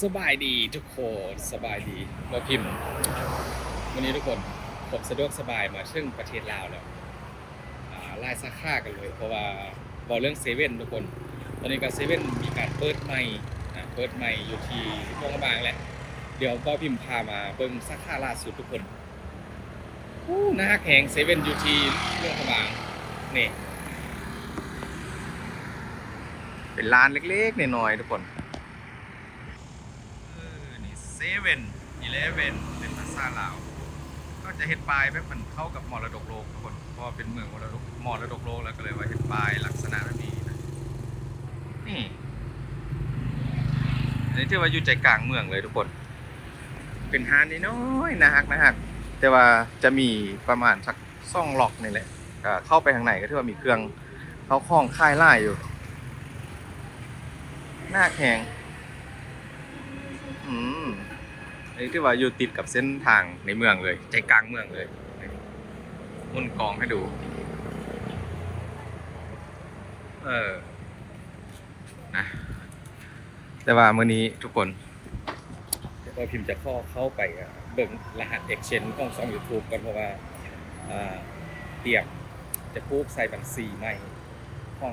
สบายดีทุกคนสบายดีมาพิมพ์วันนี้ทุกคนผมสะดวกสบายมาซึ่งประเทศลาวแล้วไล่ซักค่ากันเลยเพราะว่าบอกเรื่องเซเว่นทุกคนตอนนี้ก็เซเว่นมีการเปิดใหม่อยู่ที่โรงพยาบาลแล้วเดี๋ยวก็พิมพ์พามาเบิ่งซักค่าล่าสุดทุกคนหน้าแข็งเซเว่นอยู่ที่โรงพยาบาลนี่เป็นร้านเล็กๆน้อยๆทุกคน นี่เซเว่น11เป็นภาษาลาวก็จะเห็นป้ายแบบมันเข้ากับมรดกโลกทุกคนเพราะเป็นเมืองมรดกโลกแล้วก็เลยว่าเห็นป้ายลักษณะแบบนี้นะนี่อันนี้ที่ว่าอยู่ใจกลางเมืองเลยทุกคนเป็นห้างน้อยๆนะฮะแต่ว่าจะมีประมาณสัก2 ล็อกนี่แหละเข้าไปทางไหนก็ที่ว่ามีเครื่องเขาคล้องค่ายล่าอยู่หน้าแข็งอันนี้ที่ว่าอยู่ติดกับเส้นทางในเมืองเลยใจกลางเมืองเลยมุนกองให้ดูนะแต่ว่ามื้อนี้ทุกคนเดี๋ยวพิมพ์จะเข้าไปเบิ่งรหัส Exchange ของช่อง YouTube กันเพราะว่าเตรียมจะพูกใส่บัญชีใหม่ของ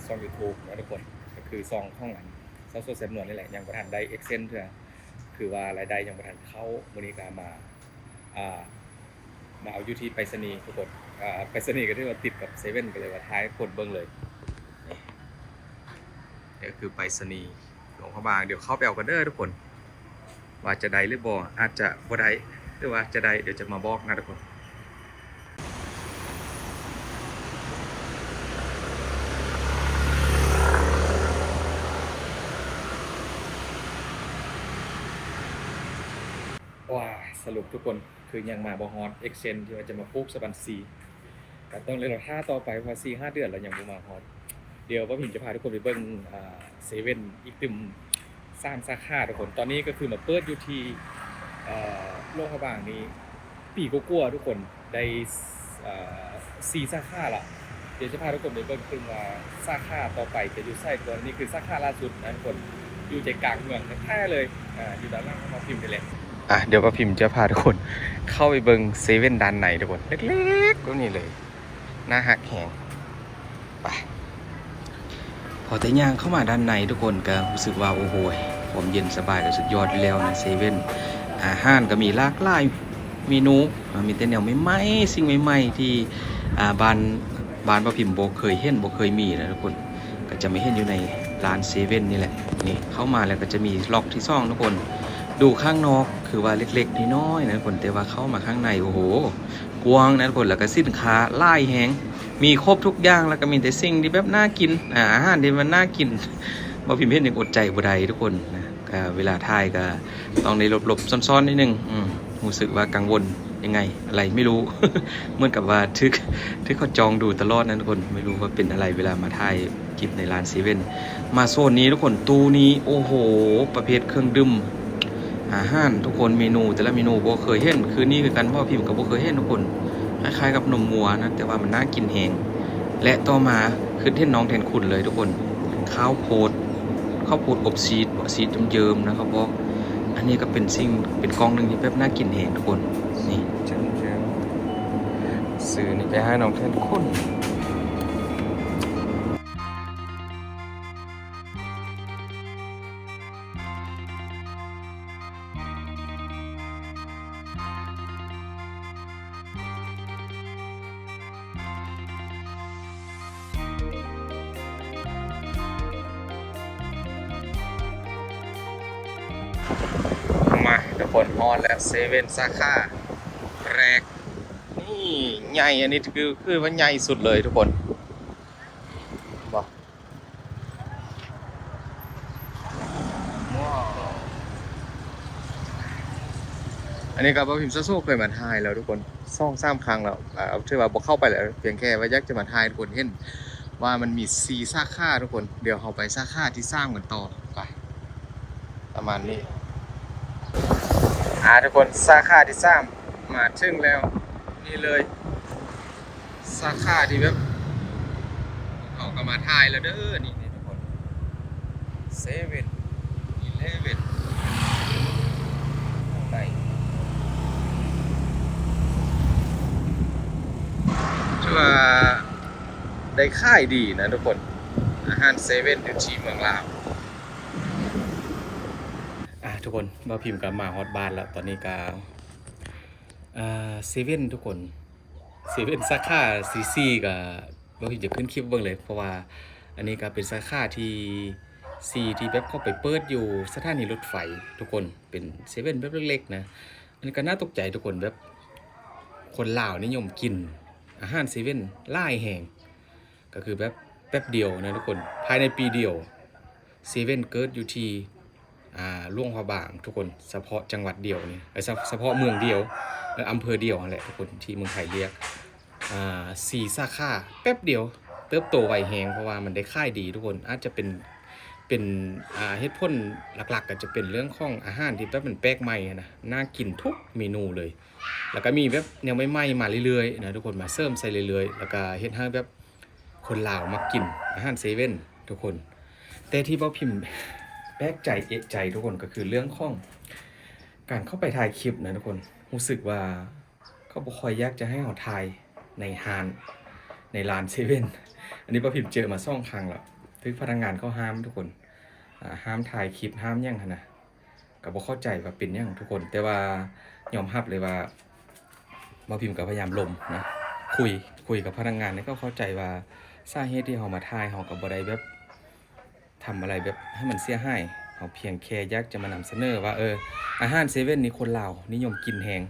ช่อง YouTube นะทุกคนก็คือซองข้างหลังเซาโซเซมนวลนี่แหละยังบ่ทันได้ Exchange เทื่อคือว่ารายได้ยังบ่ทันเข้ามื้อนี้ก็มาเอาอยู่ที่ไปรษณีย์ทุกคนไปรษณีย์ก็ที่ว่าติดกับเซเว่นก็เลยว่าท้ายกดเบิ่งเลยนี่ก็คือไปรษณีย์หลวงพระบางเดี๋ยวเข้าไปเอากันเด้อทุกคนว่าจะได้หรือบ่อาจจะบ่ได้หรือว่าจะได้เดี๋ยวจะมาบอกนะทุกคนว้าสรุปทุกคนคือยังมาบ่ฮอด Exchange ที่ว่าจะมาพูกสบัญชีก็ต้องเลยเราท่าต่อไปว่า4-5 เดือนแล้วยังบ่มาฮอดเดี๋ยวว่าผมจะพาทุกคนไปเบิ่งเซเว่นอีกตึม3 สาขาทุกคนตอนนี้ก็คือมาเปิดอยู่ที่โรงพยาบาลนี้ปีกลัวๆทุกคนได้4 สาขาละเดี๋ยวจะพาทุกคนไปเบิ่งตึมว่าสาขาต่อไปจะอยู่ไส้ตัวนี้คือสาขาล่าสุดนะทุกคนอยู่ใจกลางเมืองแท้ๆเลยอยู่ด้านล่างของมาพิมพ์ไปเลยเดี๋ยวป้าพิมพ์จะพาทุกคนเข้าไปเบิ่งเซเว่นด้านในทุกคนเล็กๆก็นี่เลยหน้าหักแหงไปพอแต่ย่างเข้ามาด้านในทุกคนก็รู้สึกว่าโอ้โหผมเย็นสบายก็สุดยอดแล้วนะเซเว่นอาหารก็มีหลากหลายเมนูมีแต่แนวใหม่ๆสิ่งใหม่ๆที่บ้านป้าพิมพ์บ่เคยเห็นบ่เคยมีนะทุกคนก็จะไม่เห็นอยู่ในร้านเซเว่นนี่แหละนี่เข้ามาแล้วก็จะมีล็อกที่ซ่องทุกคนดูข้างนอกคือว่าเล็กๆน้อยๆนะทุกคนแต่ว่าเข้ามาข้างในโอ้โหกว้างนะทุกคนแล้วก็สินค้าหลายแฮงมีครบทุกอย่างแล้วก็มีแต่สิ่งที่แบบน่ากินอาหารที่มันน่ากินบ่พิมพ์เห็นยังอดใจบ่ได้ทุกคนนะก็เวลาถ่ายก็ต้องในหลบๆซ่อนๆนิดนึงรู้สึกว่ากังวลยังไงอะไรไม่รู้ เหมือนกับว่าทึกเขาจองดูตลอดนะทุกคนไม่รู้ว่าเป็นอะไรเวลามาถ่ายคลิปในร้านเซเว่นมาโซนนี้ทุกคนตู้นี้โอ้โหประเภทเครื่องดื่มอาหารทุกคนเมนูแต่ละเมนูบ่เคยเห็นคือนี่คือกันเพราะพิมพ์กับบ่เคยเห็นทุกคนคล้ายๆกับนมวัวนะแต่ว่ามันน่ากินแหงและต่อมาคือเท่นน้องแทนคุณเลยทุกคนข้าวโพดอบชีสเยิ้มๆนะครับบอกอันนี้ก็เป็นสิ่งเป็นกล่องหนึ่งที่แบบน่ากินแหงทุกคนนี่เจิ้มซื้อนี่ไปให้น้องแทนคุณมาทุกคนออนแล้วเซเว่นสาขาแรกนี่ใหญ่อันนี้คือว่าใหญ่สุดเลยทุกคนบอกว้าวอันนี้กับว่าพิมพ์โซ่เคยมาถ่ายแล้วทุกคน2-3 ครั้งแล้วเอาเชื่อว่าบอกเข้าไปแล้วเพียงแค่ว่าอยากจะมาถ่ายทุกคนเห็นว่ามันมี4 สาขาทุกคนเดี๋ยวเราไปสาขาที่3กันต่อไปประมาณนี้ทุกคนสาขาที่3มาถึงแล้วนี่เลยสาขาที่แบบเขาก็มาถ่ายแล้วเด้อนี่ทุกคน11 ได้ค่ายดีนะทุกคนอาหารเซเว่นอยู่ที่เมืองลาวทุกคนมาพิมพ์กับมาฮอตบ้านแล้วตอนนี้ก็เซเว่นทุกคนเซเว่นสาขาซีซีกับเราจะขึ้นคลิปเบิ่งเลยเพราะว่าอันนี้ก็เป็นสาขาที่ซีที่แบบเข้าไปเปิดอยู่สถานีรถไฟทุกคนเป็นเซเว่นแบบเล็กๆนะอันนี้ก็น่าตกใจทุกคนแบบคนลาวนิยมกินอาหารเซเว่นหลายแห่งก็คือแบบแป๊บเดียวนะทุกคนภายในปีเดียวเซเว่นเกิดอยู่ที่หลวงพระบางทุกคนเฉพาะจังหวัดเดียวนี่เฉพาะเมืองเดียวอำเภอเดียวนั่นแหละทุกคนที่เมืองไทยเรียกสี่สาขาแป๊บเดียวเติบโตไวแหงเพราะว่ามันได้ค่ายดีทุกคนอาจจะเป็นเหตุผลหลักๆก็จะเป็นเรื่องของอาหารที่แบบมันแปลกใหม่นะน่ากินทุกเมนูเลยแล้วก็มีแบบแนวใหม่ๆมาเรื่อยๆนะทุกคนมาเสริมใส่เรื่อยๆแล้วก็เฮ็ดให้แบบคนลาวมากินอาหารเซเว่นทุกคนแต่ที่บ่พิมพ์แปลกใจเอะใจทุกคนก็คือเรื่องของการเข้าไปถ่ายคลิปนะทุกคนรู้สึกว่าเขาบ่ค่อยอยากจะให้เราถ่ายในร้านเซเว่นอันนี้บ่พิมพ์เจอมา2 ครั้งแล้วคือพนักงานเขาห้ามทุกคนห้ามถ่ายคลิปห้ามหยังหั่นนะก็บ่เข้าใจว่าเป็นหยังทุกคนแต่ว่ายอมรับเลยว่าบ่พิมพ์ก็พยายามลมนะคุยกับพนักงานนี่ก็เข้าใจว่าสาเหตุที่เฮามาถ่ายเฮาก็บ่ได้แบบทำอะไรแบบให้มันเสียหายเฮาเพียงแค่อยากจะมานำเสนอว่าอาหารเซเว่นนี่คนลาวนิยมกินแฮง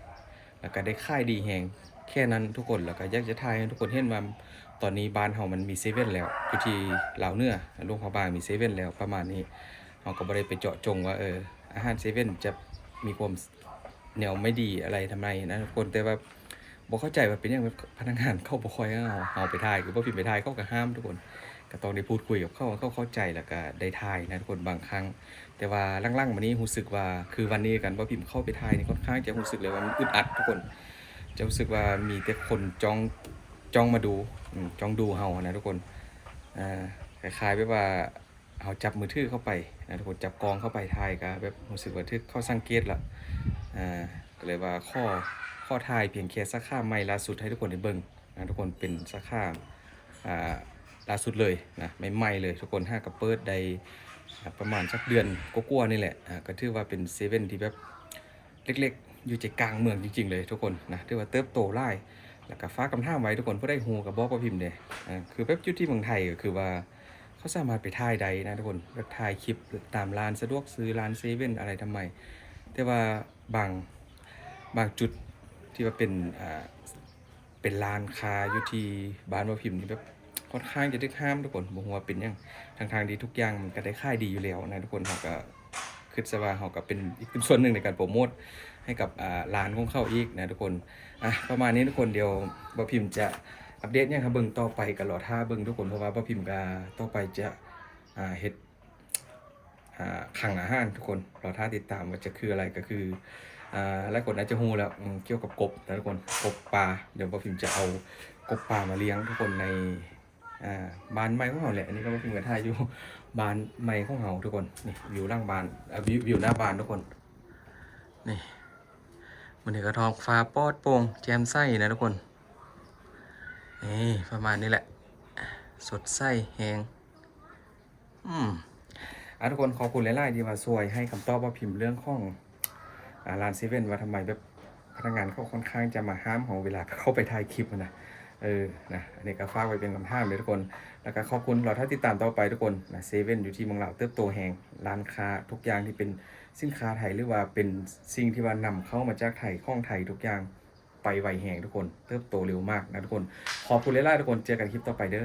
แล้วก็ได้ขายดีแฮงแค่นั้นทุกคนแล้วก็อยากจะถ่ายให้ทุกคนเห็นว่าตอนนี้บ้านเฮามันมีเซเว่นแล้วอยู่ที่ลาวเหนือหลวงพระบางมีเซเว่นแล้วประมาณนี้เฮาก็บ่ได้ไปเจาะจงว่าอาหารเซเว่นจะมีความแนวไม่ดีอะไรทำไมนะทุกคนแต่ว่าบ่เข้าใจว่าเป็นหยังพนักงานเขาบ่ค่อยให้เฮาไปถ่ายคือบ่พิมพ์ไปถ่ายเขาก็ห้ามทุกคนก็ต้องได้พูดคุยกับเขาเข้าใจแล้วก็ได้ถ่ายนะทุกคนบางครั้งแต่ว่าหลังๆมานี้รู้สึกว่าคือวันนี้กันบ่พิมพ์เข้าไปถ่ายนี่ค่อนข้างจะรู้สึกเลยว่ามันอึดอัดทุกคนจะรู้สึกว่ามีแต่คนจ้องมาดูจ้องดูเฮานะทุกคนคล้ายๆแบบว่าเฮาจับมือถือเข้าไปนะทุกคนจับกล้องเข้าไปถ่ายก็แบบรู้สึกว่าทึกเข้าสังเกตแล้วก็เลยว่าข้อถ่ายเพียงแค่สาขาใหม่ล่าสุดให้ทุกคนได้เบิ่งนะทุกคนเป็นสาขาล่าสุดเลยนะใหม่ๆเลยทุกคนกับเปิดได้ประมาณสักเดือนกว่าๆนี่แหละก็ถือว่าเป็นเซเว่นที่แบบเล็กๆอยู่ใจกลางเมืองจริงๆเลยทุกคนนะถือว่าเติบโตหลายแล้วก็ฝากคำถามไว้ทุกคนเพื่อได้ฮู้กับบอกว่าพิมพ์เด้คือแบบอยู่ที่เมืองไทยก็คือว่าเขาสามารถไปถ่ายได้นะทุกคนแบบถ่ายคลิปตามร้านสะดวกซื้อร้านเซเว่นอะไรทำไมแต่ว่าบางจุดที่ว่าเป็นร้านค้าอยู่ที่บ้านว่าพิมพ์นี่แบบค่อนข้างจะได้ห้ามทุกคนบ่ฮู้ว่าเป็นหยังทางที่ทุกอย่างมันก็ได้ขายดีอยู่แล้วนะทุกคนเขาก็คิดซะว่าเขาก็เป็นอีกเป็นส่วนหนึ่งในการโปรโมทให้กับร้านของเขาอีกนะทุกคนประมาณนี้ทุกคนเดี๋ยวบ่พิมพ์จะอัปเดตหยังครับเบิ่งต่อไปก็รอท่าเบิ่งทุกคนเพราะว่าบ่พิมพ์ก็ต่อไปจะเฮ็ดคลังอาหารทุกคนรอท่าติดตามว่าจะคืออะไรก็คือหลายคนอาจจะฮู้แล้วเกี่ยวกับกบนะทุกคนกบปลาเดี๋ยวบ่พิมพ์จะเอากบปลามาเลี้ยงทุกคนในบ้านใหม่ของเราแหละอันนี้ก็บ่พิมพ์ก็ถ่ายอยู่บ้านใหม่ของเราทุกคนนี่วิวหลังบ้านวิวหน้าบ้านทุกคนนี่มื้อนี้ก็ท้องฟ้าปลอดโปร่งแจ่มใสนะทุกคนนี่ประมาณนี้แหละสดใสแฮงทุกคนขอบคุณหลายๆที่มาช่วยให้คำตอบว่าพิมพ์เรื่องของร้านเซเว่นว่าทำไมแบบพนักงานเขาค่อนข้างจะมาห้ามของเวลาเข้าไปถ่ายคลิปนะนะอันนี้ก็ฝากไว้เป็นคำถามเลยทุกคนแล้วก็ขอบคุณเราถ้าติดตามต่อไปทุกคนนะเซเว่นอยู่ที่เมืองลาวเติบโตแห่งร้านค้าทุกอย่างที่เป็นสินค้าไทยหรือว่าเป็นสิ่งที่ว่านำเข้ามาจากไทยของไทยทุกอย่างไปไวแห่งทุกคนเติบโตเร็วมากนะทุกคนขอบคุณหลายๆทุกคนเจอกันคลิปต่อไปเด้อ